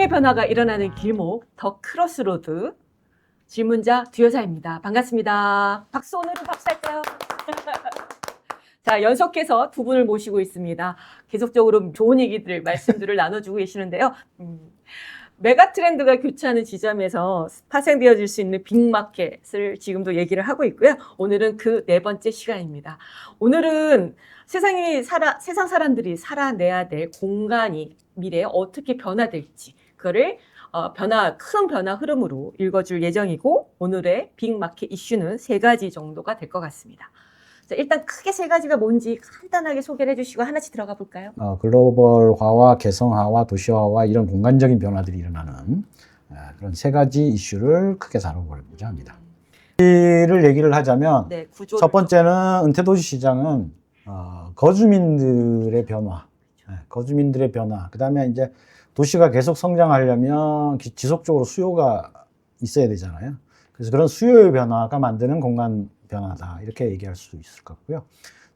세상의 변화가 일어나는 길목 더 크로스로드 질문자 두 여사입니다. 반갑습니다. 박수. 오늘은 박수 할까요? 자, 연속해서 두 분을 모시고 있습니다. 계속적으로 좋은 얘기들, 말씀들을 나눠주고 계시는데요. 메가 트렌드가 교차하는 지점에서 파생되어질 수 있는 빅마켓을 지금도 얘기를 하고 있고요. 오늘은 그 네 번째 시간입니다. 오늘은 세상 사람들이 살아내야 될 공간이 미래에 어떻게 변화될지, 그거를 큰 변화 흐름으로 읽어줄 예정이고, 오늘의 빅마켓 이슈는 세 가지 정도가 될 것 같습니다. 자, 일단 크게 세 가지가 뭔지 간단하게 소개를 해주시고 하나씩 들어가 볼까요? 글로벌화와 개성화와 도시화와 이런 공간적인 변화들이 일어나는 그런 세 가지 이슈를 크게 다뤄보고자 합니다. 이를 얘기를 하자면 네, 첫 번째는 은퇴도시 시장은 거주민들의 변화, 거주민들의 변화. 그다음에 이제 도시가 계속 성장하려면 지속적으로 수요가 있어야 되잖아요. 그래서 그런 수요의 변화가 만드는 공간 변화다, 이렇게 얘기할 수 있을 것 같고요.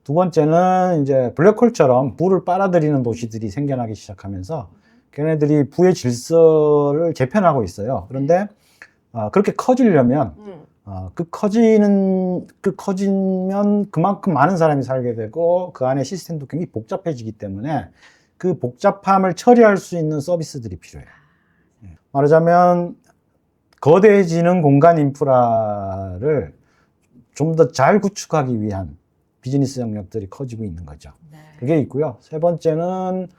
두 번째는 이제 블랙홀처럼 부를 빨아들이는 도시들이 생겨나기 시작하면서 걔네들이 부의 질서를 재편하고 있어요. 그런데 그렇게 커지려면 커지면 그만큼 많은 사람이 살게 되고 그 안에 시스템도 굉장히 복잡해지기 때문에 그 복잡함을 처리할 수 있는 서비스들이 필요해요. 말하자면 거대해지는 공간 인프라를 좀 더 잘 구축하기 위한 비즈니스 영역들이 커지고 있는 거죠. 네. 그게 있고요. 세 번째는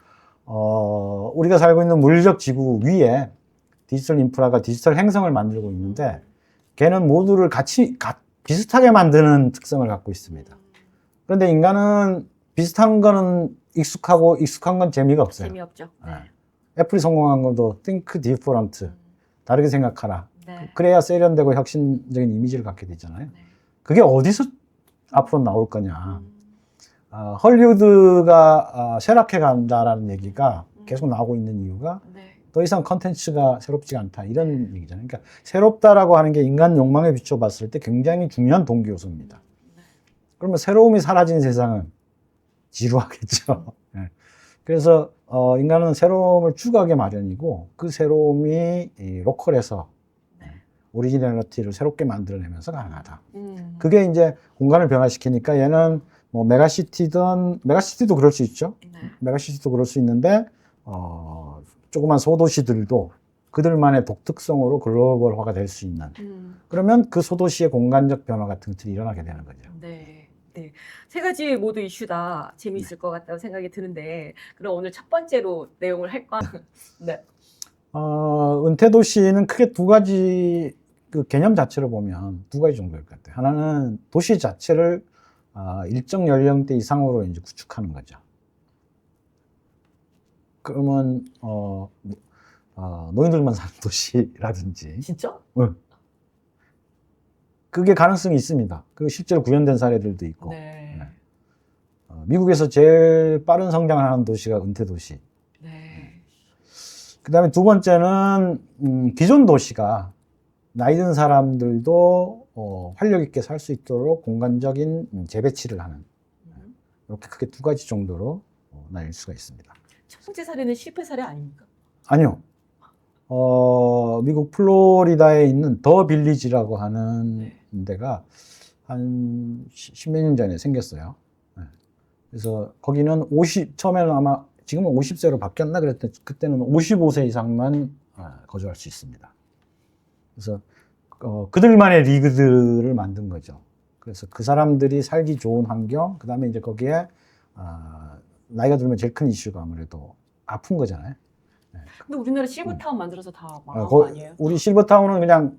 우리가 살고 있는 물리적 지구 위에 디지털 인프라가 디지털 행성을 만들고 있는데 걔는 모두를 비슷하게 만드는 특성을 갖고 있습니다. 그런데 인간은 비슷한 거는 익숙한 건 재미가 없어요. 재미없죠. 네. 애플이 성공한 것도 think different, 다르게 생각하라. 네. 그래야 세련되고 혁신적인 이미지를 갖게 되잖아요. 네. 그게 어디서 앞으로 나올 거냐. 헐리우드가 쇠락해 간다라는 얘기가 계속 나오고 있는 이유가 네. 더 이상 컨텐츠가 새롭지 않다, 이런 얘기잖아요. 그러니까 새롭다라고 하는 게 인간 욕망에 비춰봤을 때 굉장히 중요한 동기 요소입니다. 그러면 새로움이 사라진 세상은 지루하겠죠. 네. 그래서 인간은 새로움을 추구하기 마련이고 그 새로움이 로컬에서 오리지널리티를 새롭게 만들어내면서 가능하다. 그게 이제 공간을 변화시키니까 얘는 뭐 메가시티도 그럴 수 있죠. 네. 메가시티도 그럴 수 있는데 조그만 소도시들도 그들만의 독특성으로 글로벌화가 될 수 있는. 그러면 그 소도시의 공간적 변화 같은 것들이 일어나게 되는 거죠. 네. 네. 세 가지 모두 이슈다 재미있을 것 같다고 생각이 드는데, 그럼 오늘 첫 번째로 내용을 할까? 네. 은퇴도시는 크게 두 가지, 그 개념 자체를 보면 두 가지 정도일 것 같아요. 하나는 도시 자체를 일정 연령대 이상으로 이제 구축하는 거죠. 그러면 노인들만 사는 도시라든지. 진짜? 응. 그게 가능성이 있습니다. 그 실제로 구현된 사례들도 있고. 네. 미국에서 제일 빠른 성장을 하는 도시가 은퇴도시. 네. 그 다음에 두 번째는 기존 도시가 나이 든 사람들도 활력 있게 살 수 있도록 공간적인 재배치를 하는, 이렇게 크게 두 가지 정도로 나뉠 수가 있습니다. 첫 번째 사례는 실패 사례 아닙니까? 아니요. 미국 플로리다에 있는 더 빌리지라고 하는 데가 한 10몇 년 전에 생겼어요. 그래서 거기는 처음에는 아마 지금은 50세로 바뀌었나 그랬더니 그때는 55세 이상만 거주할 수 있습니다. 그래서 그들만의 리그들을 만든 거죠. 그래서 그 사람들이 살기 좋은 환경, 그 다음에 이제 거기에 나이가 들면 제일 큰 이슈가 아무래도 아픈 거잖아요. 근데 우리나라 실버타운 만들어서 다 망한 거 아니에요? 우리 실버타운은 그냥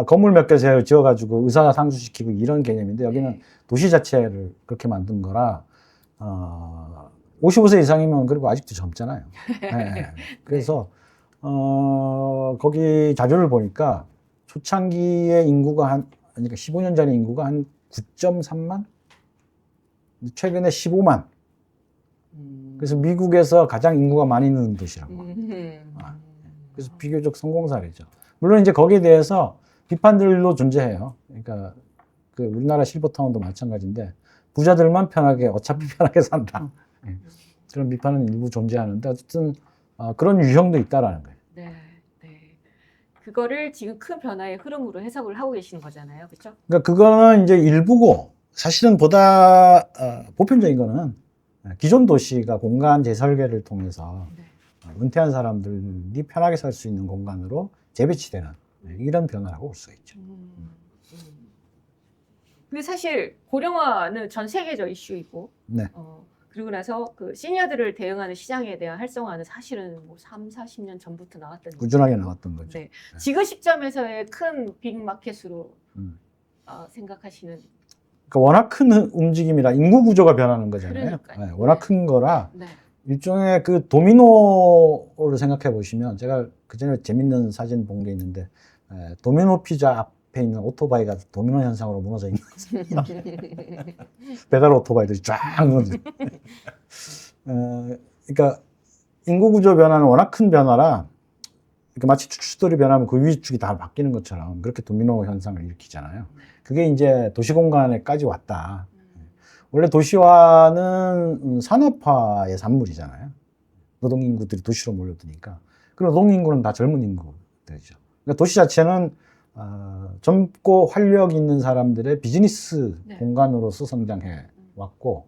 건물 몇 개 지어가지고 의사 상주시키고 이런 개념인데, 여기는 도시 자체를 그렇게 만든 거라 55세 이상이면 그리고 아직도 젊잖아요. 네. 그래서 거기 자료를 보니까 초창기에 인구가 그러니까 15년 전에 인구가 한 9.3만? 최근에 15만. 그래서 미국에서 가장 인구가 많이 있는 도시라고. 그래서 비교적 성공 사례죠. 물론 이제 거기에 대해서 비판들도 존재해요. 그러니까 그 우리나라 실버타운도 마찬가지인데 부자들만 어차피 편하게 산다. 그런 비판은 일부 존재하는데 어쨌든 그런 유형도 있다라는 거예요. 네. 그거를 지금 큰 변화의 흐름으로 해석을 하고 계시는 거잖아요. 그렇죠? 그러니까 그거는 이제 일부고 사실은 보다 보편적인 거는 기존 도시가 공간 재설계를 통해서 네. 은퇴한 사람들이 편하게 살 수 있는 공간으로 재배치되는 이런 변화라고 볼 수가 있죠. 근데 사실 고령화는 전 세계적 이슈이고, 네. 그리고 나서 그 시니어들을 대응하는 시장에 대한 활성화는 사실은 뭐 3, 40년 전부터 나왔던 꾸준하게 얘기고. 나왔던 거죠. 네. 지금 시점에서의 큰 빅마켓으로 생각하시는. 그러니까 워낙 큰 움직임이라 인구 구조가 변하는 거잖아요. 그러니까요. 네, 워낙 큰 거라 네. 일종의 그 도미노를 생각해 보시면 제가 그전에 재밌는 사진 본 게 있는데 도미노 피자 앞에 있는 오토바이가 도미노 현상으로 무너져 있는 배달 오토바이들이 쫙 무너져. 그러니까 인구 구조 변화는 워낙 큰 변화라 그러니까 마치 축들이 변하면 그 위축이 다 바뀌는 것처럼 그렇게 도미노 현상을 일으키잖아요. 그게 이제 도시 공간에까지 왔다. 원래 도시화는 산업화의 산물이잖아요. 노동 인구들이 도시로 몰려드니까. 그리고 노동 인구는 다 젊은 인구들이죠. 그러니까 도시 자체는 젊고 활력 있는 사람들의 비즈니스 네. 공간으로서 성장해 왔고,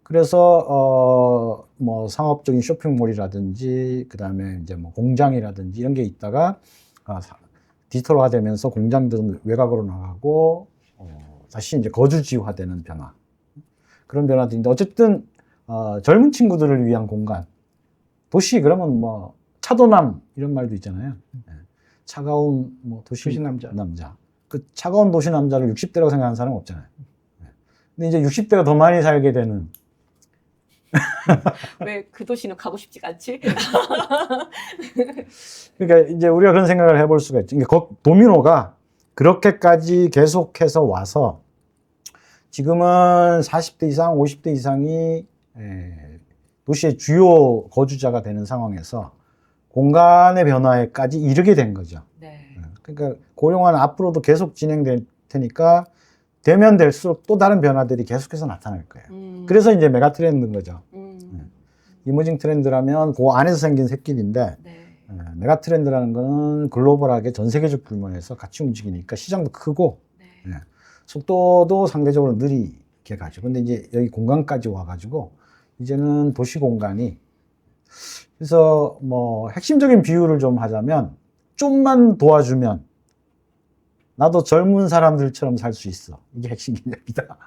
그래서 뭐 상업적인 쇼핑몰이라든지 그다음에 이제 뭐 공장이라든지 이런 게 있다가 디지털화되면서 공장들은 외곽으로 나가고 다시 이제 거주지화되는 변화. 그런 변화들인데 어쨌든 젊은 친구들을 위한 공간. 도시 그러면 뭐 차도남 이런 말도 있잖아요. 차가운 뭐 도시 남자. 그 차가운 도시 남자를 60대라고 생각하는 사람은 없잖아요. 근데 이제 60대가 더 많이 살게 되는. 왜 그 도시는 가고 싶지가 않지? 그러니까 이제 우리가 그런 생각을 해볼 수가 있죠. 그러니까 도미노가 그렇게까지 계속해서 와서 지금은 40대 이상, 50대 이상이 도시의 주요 거주자가 되는 상황에서 공간의 변화에까지 이르게 된 거죠. 네. 그러니까 고령화는 앞으로도 계속 진행될 테니까 되면 될수록 또 다른 변화들이 계속해서 나타날 거예요. 그래서 이제 메가 트렌드인 거죠. 이머징 트렌드라면 그 안에서 생긴 새끼인데 네. 메가 트렌드라는 거는 글로벌하게 전 세계적 규모에서 같이 움직이니까 시장도 크고 네. 속도도 상대적으로 느리게 가죠. 근데 이제 여기 공간까지 와가지고 이제는 도시 공간이 그래서 뭐 핵심적인 비유를 좀 하자면 좀만 도와주면 나도 젊은 사람들처럼 살 수 있어. 이게 핵심 개념이다.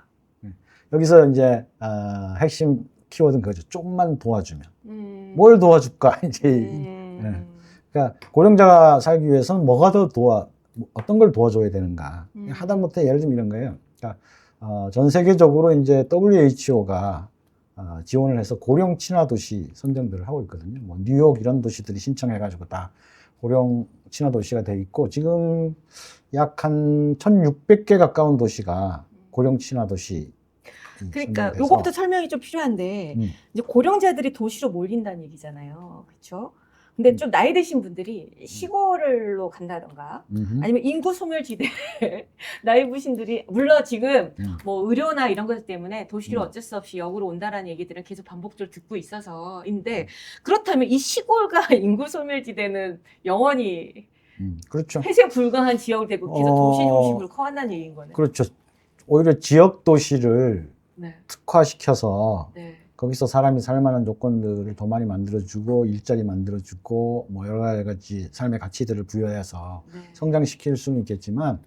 여기서 이제 핵심 키워드는 그거죠. 좀만 도와주면. 뭘 도와줄까? 이제 그러니까 고령자가 살기 위해서는 뭐가 더 어떤 걸 도와줘야 되는가? 하다못해 예를 들면 이런 거예요. 그러니까 전 세계적으로 이제 WHO가 지원을 해서 고령 친화 도시 선정들을 하고 있거든요. 뭐 뉴욕 이런 도시들이 신청해가지고 다 고령 친화 도시가 돼 있고 지금 약 한 1,600개 가까운 도시가 고령 친화 도시. 그러니까 요거부터 설명이 좀 필요한데 이제 고령자들이 도시로 몰린다는 얘기잖아요. 그렇죠? 근데 좀 나이 드신 분들이 시골로 간다던가 아니면 인구 소멸지대 나이 부신들이 물론 지금 뭐 의료나 이런 것 때문에 도시로 어쩔 수 없이 역으로 온다라는 얘기들은 계속 반복적으로 듣고 있어서인데 그렇다면 이 시골과 인구 소멸지대는 영원히 그렇죠. 폐쇄 불가한 지역이 되고 계속 도시 중심으로 커간다는 얘기인 거네요. 그렇죠. 오히려 지역 도시를 네. 특화시켜서 네. 거기서 사람이 살만한 조건들을 더 많이 만들어주고 일자리 만들어주고 뭐 여러 가지 삶의 가치들을 부여해서 네. 성장시킬 수는 있겠지만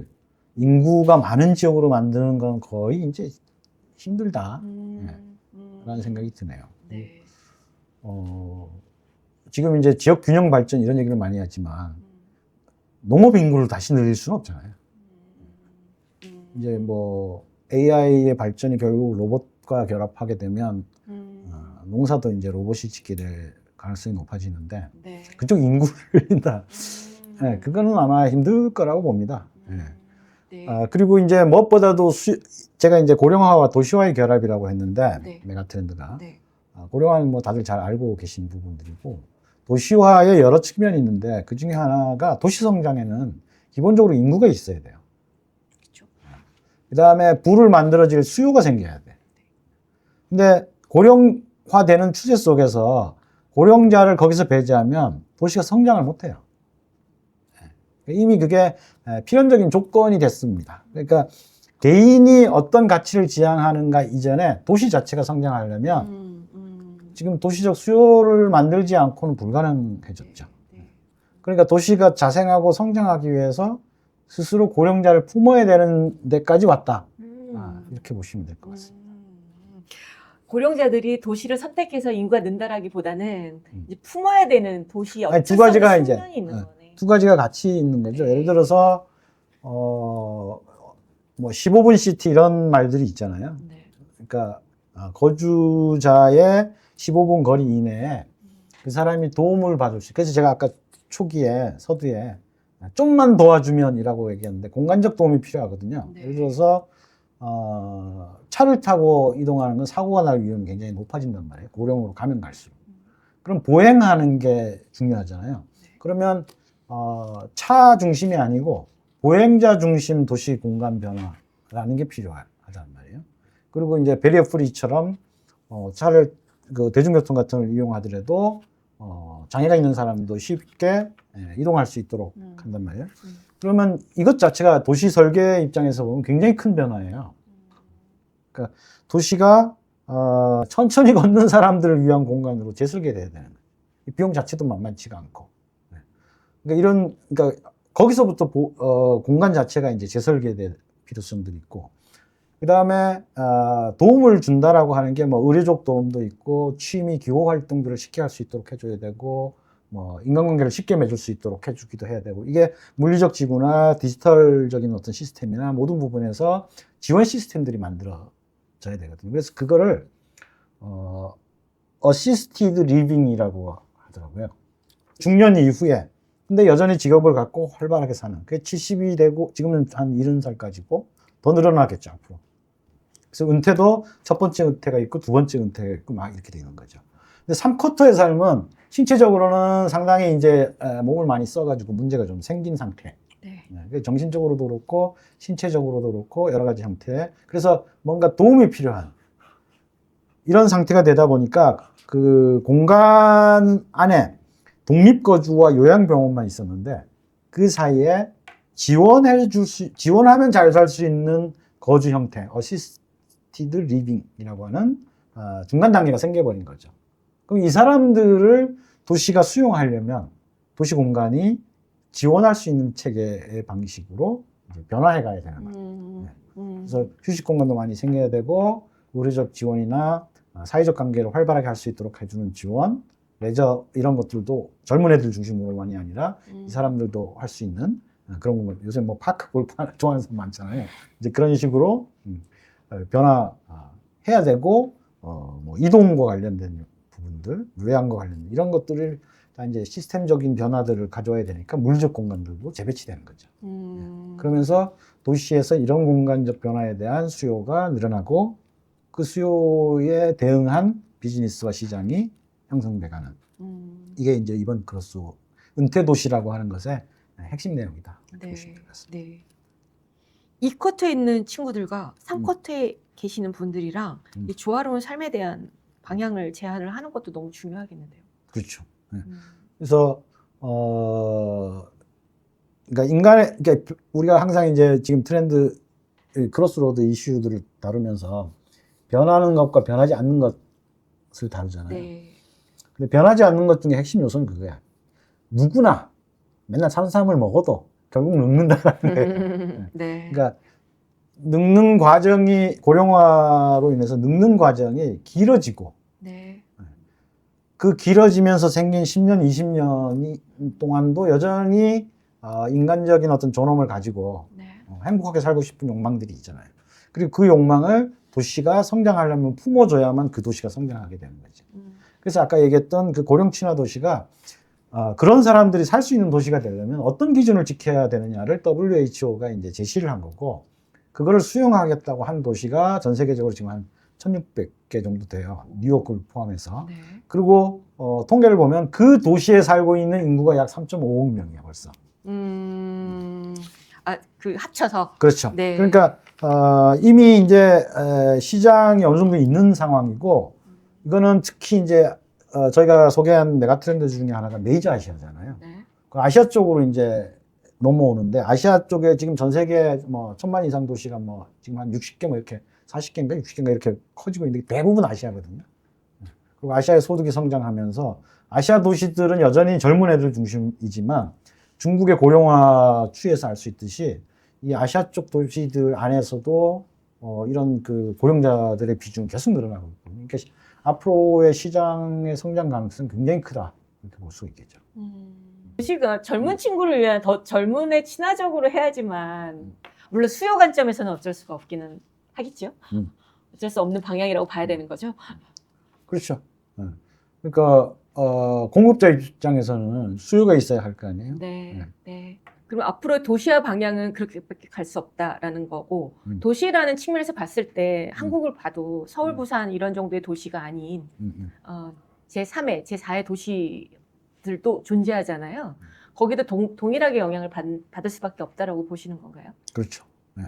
인구가 많은 지역으로 만드는 건 거의 이제 힘들다 라는 생각이 드네요. 네. 지금 이제 지역 균형 발전 이런 얘기를 많이 하지만 농업 인구를 다시 늘릴 수는 없잖아요. 이제 뭐 AI의 발전이 결국 로봇과 결합하게 되면 농사도 이제 로봇이 짓게 될 가능성이 높아지는데 네. 그쪽 인구를 늘린다. 네, 그거는 아마 힘들 거라고 봅니다. 네. 네. 그리고 이제 무엇보다도 제가 이제 고령화와 도시화의 결합이라고 했는데 네. 메가트렌드가 네. 고령화는 뭐 다들 잘 알고 계신 부분들이고 도시화의 여러 측면이 있는데 그 중에 하나가 도시 성장에는 기본적으로 인구가 있어야 돼요. 그렇죠. 그 다음에 부를 만들어질 수요가 생겨야 돼. 근데 고령화되는 추세 속에서 고령자를 거기서 배제하면 도시가 성장을 못 해요. 이미 그게 필연적인 조건이 됐습니다. 그러니까 개인이 어떤 가치를 지향하는가 이전에 도시 자체가 성장하려면 지금 도시적 수요를 만들지 않고는 불가능해졌죠. 그러니까 도시가 자생하고 성장하기 위해서 스스로 고령자를 품어야 되는 데까지 왔다. 이렇게 보시면 될 것 같습니다. 고령자들이 도시를 선택해서 인구가 는다라기보다는 이제 품어야 되는 도시 아니, 두 어쩌성의 가지가 이제, 숙명이 있는 거네. 두 가지가 같이 있는 거죠. 예를 들어서 뭐 15분 시티 이런 말들이 있잖아요. 네. 그러니까 거주자의 15분 거리 이내에 그 사람이 도움을 받을 수. 그래서 제가 아까 초기에 서두에 좀만 도와주면이라고 얘기했는데 공간적 도움이 필요하거든요. 네. 예를 들어서 차를 타고 이동하는 건 사고가 날 위험이 굉장히 높아진단 말이에요. 고령으로 가면 갈수록. 그럼 보행하는 게 중요하잖아요. 그러면 차 중심이 아니고 보행자 중심 도시 공간 변화라는 게 필요하단 말이에요. 그리고 이제 베리어 프리처럼 차를 그 대중교통 같은 걸 이용하더라도 장애가 있는 사람도 쉽게 이동할 수 있도록 한단 말이에요. 그러면 이것 자체가 도시 설계 입장에서 보면 굉장히 큰 변화예요. 그러니까 도시가 천천히 걷는 사람들을 위한 공간으로 재설계돼야 되는 거예요. 이 비용 자체도 만만치가 않고. 그러니까 거기서부터 공간 자체가 이제 재설계될 필요성들이 있고, 그 다음에 도움을 준다라고 하는 게 뭐 의료적 도움도 있고, 취미 기호 활동들을 쉽게 할 수 있도록 해줘야 되고, 뭐 인간관계를 쉽게 맺을 수 있도록 해주기도 해야 되고, 이게 물리적 지구나 디지털적인 어떤 시스템이나 모든 부분에서 지원 시스템들이 만들어져야 되거든요. 그래서 그거를 어시스티드 리빙이라고 하더라고요. 중년 이후에 근데 여전히 직업을 갖고 활발하게 사는. 그게 70이 되고 지금은 한 70살까지고 더 늘어나겠죠 앞으로. 그래서 은퇴도 첫 번째 은퇴가 있고 두 번째 은퇴가 있고 막 이렇게 되는 거죠. 근데 3쿼터의 삶은 신체적으로는 상당히 이제 몸을 많이 써가지고 문제가 좀 생긴 상태. 네. 정신적으로도 그렇고 신체적으로도 그렇고 여러 가지 형태. 그래서 뭔가 도움이 필요한 이런 상태가 되다 보니까 그 공간 안에 독립거주와 요양병원만 있었는데 그 사이에 지원하면 잘 살 수 있는 거주 형태, 어시스티드 리빙이라고 하는 중간 단계가 생겨버린 거죠. 그럼 이 사람들을 도시가 수용하려면 도시 공간이 지원할 수 있는 체계의 방식으로 이제 변화해 가야 되는 거예요. 그래서 휴식 공간도 많이 생겨야 되고 의료적 지원이나 사회적 관계를 활발하게 할 수 있도록 해주는 지원, 레저 이런 것들도 젊은 애들 중심으로만이 아니라 이 사람들도 할 수 있는 그런 거. 요새 뭐 파크 골프 좋아하는 사람 많잖아요. 이제 그런 식으로 변화해야 되고 뭐 이동과 관련된 부분들, 요양과 관련된 이런 것들을 다 이제 시스템적인 변화들을 가져와야 되니까 물리적 공간들도 재배치되는 거죠. 그러면서 도시에서 이런 공간적 변화에 대한 수요가 늘어나고 그 수요에 대응한 비즈니스와 시장이 형성돼가는 이게 이제 이번 크로스 은퇴 도시라고 하는 것의 핵심 내용이다. 네. 보시면 될 것 같습니다. 네. 2쿼터에 있는 친구들과 3쿼터에 계시는 분들이랑 이 조화로운 삶에 대한 방향을 제안을 하는 것도 너무 중요하겠는데요. 그렇죠. 네. 그래서 그러니까 우리가 항상 이제 지금 트렌드 크로스로드 이슈들을 다루면서 변하는 것과 변하지 않는 것을 다루잖아요. 네. 근데 변하지 않는 것 중에 핵심 요소는 그거야. 누구나 맨날 탄수화물 먹어도 결국 늙는다라는 거예요. 네. 그러니까 늙는 과정이 고령화로 인해서 늙는 과정이 길어지고 네. 그 길어지면서 생긴 10년, 20년 동안도 여전히 인간적인 어떤 존엄을 가지고 네. 행복하게 살고 싶은 욕망들이 있잖아요. 그리고 그 욕망을 도시가 성장하려면 품어줘야만 그 도시가 성장하게 되는 거죠. 그래서 아까 얘기했던 그 고령 친화 도시가 그런 사람들이 살 수 있는 도시가 되려면 어떤 기준을 지켜야 되느냐를 WHO가 이제 제시를 한 거고, 그거를 수용하겠다고 한 도시가 전 세계적으로 지금 한 1600개 정도 돼요. 뉴욕을 포함해서. 네. 그리고 통계를 보면 그 도시에 살고 있는 인구가 약 3.5억 명이야 벌써. 그 합쳐서. 그렇죠. 네. 그러니까 이미 이제 시장이 어느 정도 있는 상황이고, 이거는 특히 이제 저희가 소개한 메가 트렌드 중에 하나가 메이저 아시아잖아요. 네. 그 아시아 쪽으로 이제 넘어오는데 아시아 쪽에 지금 전 세계 뭐 1000만 이상 도시가 뭐 지금 한 60개 뭐 이렇게 40개인가 60개인가 이렇게 커지고 있는데 대부분 아시아거든요. 그리고 아시아의 소득이 성장하면서 아시아 도시들은 여전히 젊은 애들 중심이지만 중국의 고령화 추이에서 알 수 있듯이 이 아시아 쪽 도시들 안에서도 이런 그 고령자들의 비중이 계속 늘어나고 있거든요. 그러니까 앞으로의 시장의 성장 가능성은 굉장히 크다 이렇게 볼 수 있겠죠. 도시가 젊은 친구를 위한 더 젊은 애 친화적으로 해야지만 물론 수요 관점에서는 어쩔 수가 없기는 하겠죠. 어쩔 수 없는 방향이라고 봐야 되는 거죠. 그렇죠. 그러니까 공급자 입장에서는 수요가 있어야 할 거 아니에요. 네, 네. 그럼 앞으로 도시화 방향은 그렇게밖에 갈 수 없다라는 거고 도시라는 측면에서 봤을 때 한국을 봐도 서울, 부산 이런 정도의 도시가 아닌 제3의, 제4의 도시들도 존재하잖아요. 거기도 동일하게 영향을 받을 수밖에 없다라고 보시는 건가요? 그렇죠. 네.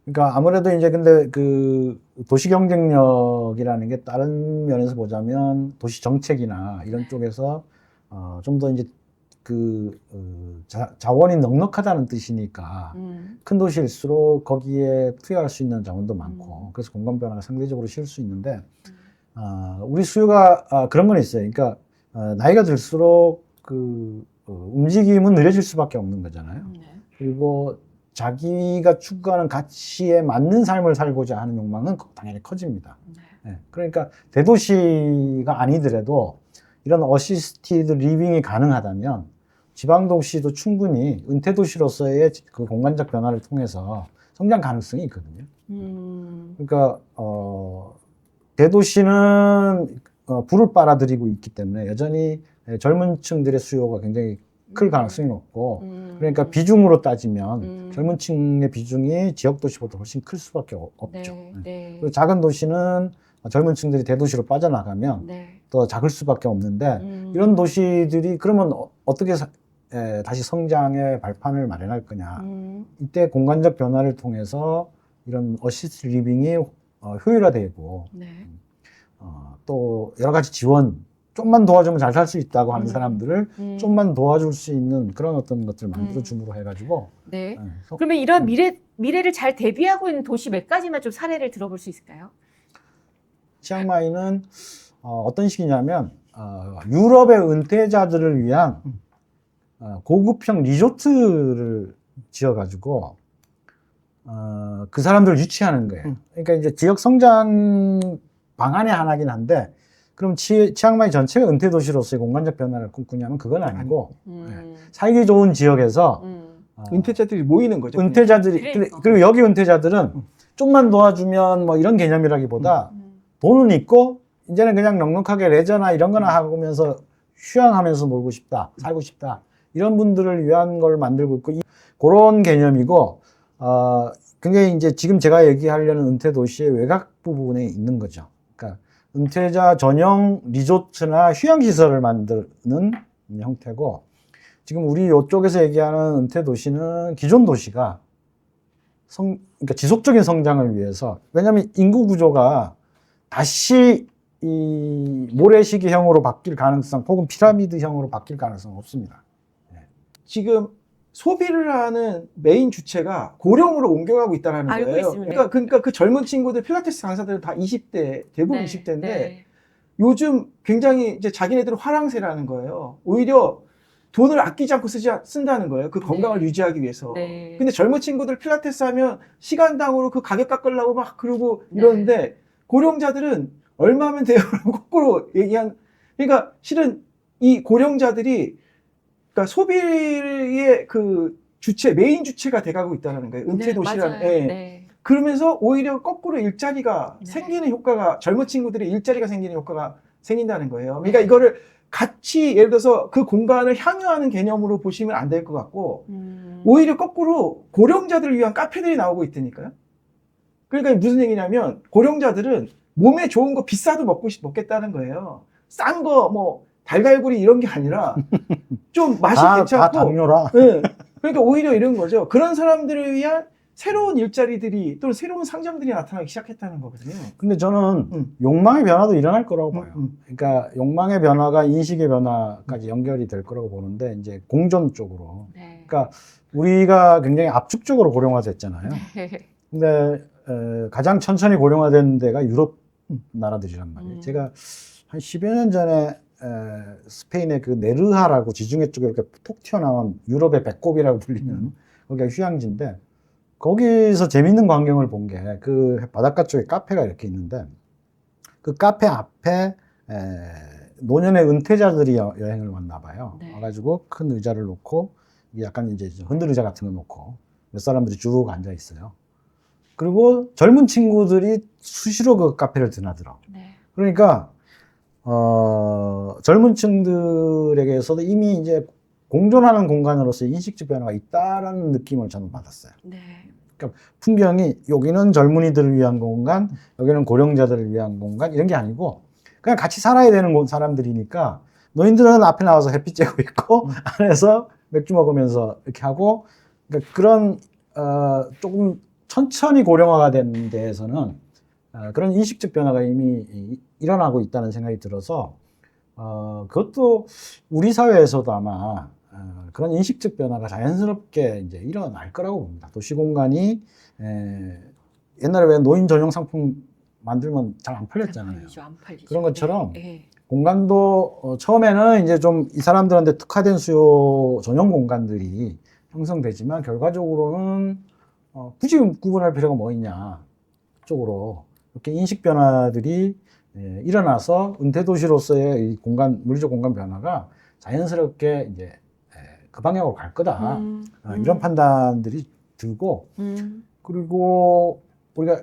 그러니까 아무래도 이제 근데 그 도시 경쟁력이라는 게 다른 면에서 보자면 도시 정책이나 이런 쪽에서 좀 더 이제 그 자원이 넉넉하다는 뜻이니까 큰 도시일수록 거기에 투여할 수 있는 자원도 많고 그래서 공간 변화가 상대적으로 쉬울 수 있는데 우리 수요가 그런 건 있어요. 그러니까 나이가 들수록 그 움직임은 느려질 수밖에 없는 거잖아요. 그리고 자기가 추구하는 가치에 맞는 삶을 살고자 하는 욕망은 당연히 커집니다. 네. 그러니까 대도시가 아니더라도 이런 어시스티드 리빙이 가능하다면 지방도시도 충분히 은퇴도시로서의 그 공간적 변화를 통해서 성장 가능성이 있거든요. 그러니까 대도시는 불을 빨아들이고 있기 때문에 여전히 젊은 층들의 수요가 굉장히 클 가능성이 높고 그러니까 비중으로 따지면 젊은 층의 비중이 지역 도시보다 훨씬 클 수밖에 없죠. 그리고 작은 도시는 젊은 층들이 대도시로 빠져나가면 더 작을 수밖에 없는데 이런 도시들이 그러면 어떻게 다시 성장의 발판을 마련할 거냐. 이때 공간적 변화를 통해서 이런 어시스트 리빙이 효율화되고 또 여러 가지 지원 좀만 도와주면 잘 살 수 있다고 하는 사람들을 좀만 도와줄 수 있는 그런 어떤 것들을 만들어줌으로 해가지고. 네. 그러면 이런 미래를 잘 대비하고 있는 도시 몇 가지만 좀 사례를 들어볼 수 있을까요? 치앙마이는 어떤 식이냐면 유럽의 은퇴자들을 위한 고급형 리조트를 지어가지고 그 사람들을 유치하는 거예요. 그러니까 이제 지역 성장 방안의 하나긴 한데 그럼 치앙마이 전체가 은퇴 도시로서의 공간적 변화를 꿈꾸냐면 그건 아니고 살기 좋은 지역에서 은퇴자들이 모이는 거죠. 은퇴자들이 그리고 여기 은퇴자들은 좀만 도와주면 뭐 이런 개념이라기보다 돈은 있고 이제는 그냥 넉넉하게 레저나 이런 거나 하면서 휴양하면서 놀고 싶다, 살고 싶다 이런 분들을 위한 걸 만들고 있고 그런 개념이고 굉장히 이제 지금 제가 얘기하려는 은퇴 도시의 외곽 부분에 있는 거죠. 그러니까 은퇴자 전용 리조트나 휴양시설을 만드는 형태고 지금 우리 이쪽에서 얘기하는 은퇴 도시는 기존 도시가 그러니까 지속적인 성장을 위해서 왜냐하면 인구 구조가 다시 이 모래시계형으로 바뀔 가능성 혹은 피라미드형으로 바뀔 가능성은 없습니다. 지금 소비를 하는 메인 주체가 고령으로 옮겨가고 있다는 알고 거예요. 있습니다. 그러니까 그 젊은 친구들 필라테스 강사들은 다 20대, 대부분 20대인데 요즘 굉장히 이제 자기네들은 화랑새라는 거예요. 오히려 돈을 아끼지 않고 쓴다는 거예요. 그 건강을 유지하기 위해서. 근데 젊은 친구들 필라테스 하면 시간당으로 그 가격 깎으려고 막 그러고 이러는데 고령자들은 얼마면 돼요? 거꾸로 그러니까 실은 이 고령자들이 그러니까 소비의 그 메인 주체가 돼가고 있다는 거예요. 은퇴 도시라는. 그러면서 오히려 거꾸로 일자리가 생기는 효과가 젊은 친구들이 일자리가 생기는 효과가 생긴다는 거예요. 그러니까 이거를 같이 예를 들어서 그 공간을 향유하는 개념으로 보시면 안 될 것 같고 오히려 거꾸로 고령자들을 위한 카페들이 나오고 있다니까요. 그러니까 무슨 얘기냐면 고령자들은 몸에 좋은 거 비싸도 먹겠다는 거예요. 싼 거 뭐 달걀구리 이런 게 아니라 좀 맛이 괜찮고 다 당뇨라. 네. 그러니까 오히려 이런 거죠. 그런 사람들을 위한 새로운 일자리들이 또는 새로운 상점들이 나타나기 시작했다는 거거든요. 근데 저는 음. 욕망의 변화도 일어날 거라고 봐요. 음. 그러니까 욕망의 변화가 인식의 변화까지 연결이 될 거라고 보는데 이제 공존 쪽으로. 네. 그러니까 우리가 굉장히 압축적으로 고령화됐잖아요. 네. 근데 가장 천천히 고령화된 데가 유럽 나라들이란 말이에요. 제가 한 10여 년 전에 스페인의 그 네르하라고 지중해 쪽에 이렇게 톡 튀어나온 유럽의 배꼽이라고 불리는 거기가 휴양지인데 거기서 재밌는 광경을 본 게 그 바닷가 쪽에 카페가 이렇게 있는데 그 카페 앞에 노년의 은퇴자들이 여행을 왔나 봐요. 네. 와가지고 큰 의자를 놓고 약간 이제 흔들 의자 같은 거 놓고 몇 사람들이 쭉 앉아 있어요. 그리고 젊은 친구들이 수시로 그 카페를 드나들어. 네. 그러니까 젊은 층들에게서도 이미 이제 공존하는 공간으로서 인식적 변화가 있다라는 느낌을 저는 받았어요. 네. 그러니까 풍경이 여기는 젊은이들을 위한 공간, 여기는 고령자들을 위한 공간 이런 게 아니고 그냥 같이 살아야 되는 사람들이니까 노인들은 앞에 나와서 햇빛 쬐고 있고 안에서 맥주 먹으면서 이렇게 하고 그러니까 그런 조금 천천히 고령화가 된 데에서는 그런 인식적 변화가 이미 일어나고 있다는 생각이 들어서 그것도 우리 사회에서도 아마 그런 인식적 변화가 자연스럽게 이제 일어날 거라고 봅니다. 도시 공간이 옛날에 왜 노인 전용 상품 만들면 잘 안 팔렸잖아요. 안 팔리죠. 그런 것처럼 네. 공간도 처음에는 이제 좀 이 사람들한테 특화된 수요 전용 공간들이 형성되지만 결과적으로는 굳이 구분할 필요가 뭐 있냐 쪽으로 이렇게 인식 변화들이 일어나서 은퇴 도시로서의 이 공간 물리적 공간 변화가 자연스럽게 이제 그 방향으로 갈 거다 이런 판단들이 들고 그리고 우리가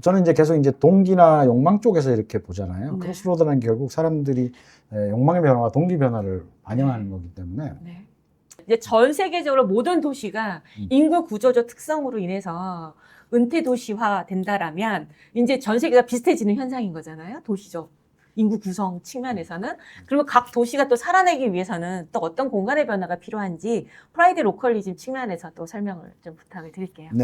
저는 이제 계속 이제 동기나 욕망 쪽에서 이렇게 보잖아요. 네. 크로스로드라는 게 결국 사람들이 욕망의 변화와 동기 변화를 반영하는 거기 때문에 네. 이제 전 세계적으로 모든 도시가 인구 구조적 특성으로 인해서 은퇴 도시화 된다라면 이제 전 세계가 비슷해지는 현상인 거잖아요. 도시적 인구 구성 측면에서는. 그리고 각 도시가 또 살아내기 위해서는 또 어떤 공간의 변화가 필요한지 프라이드 로컬리즘 측면에서 또 설명을 좀 부탁을 드릴게요. 네.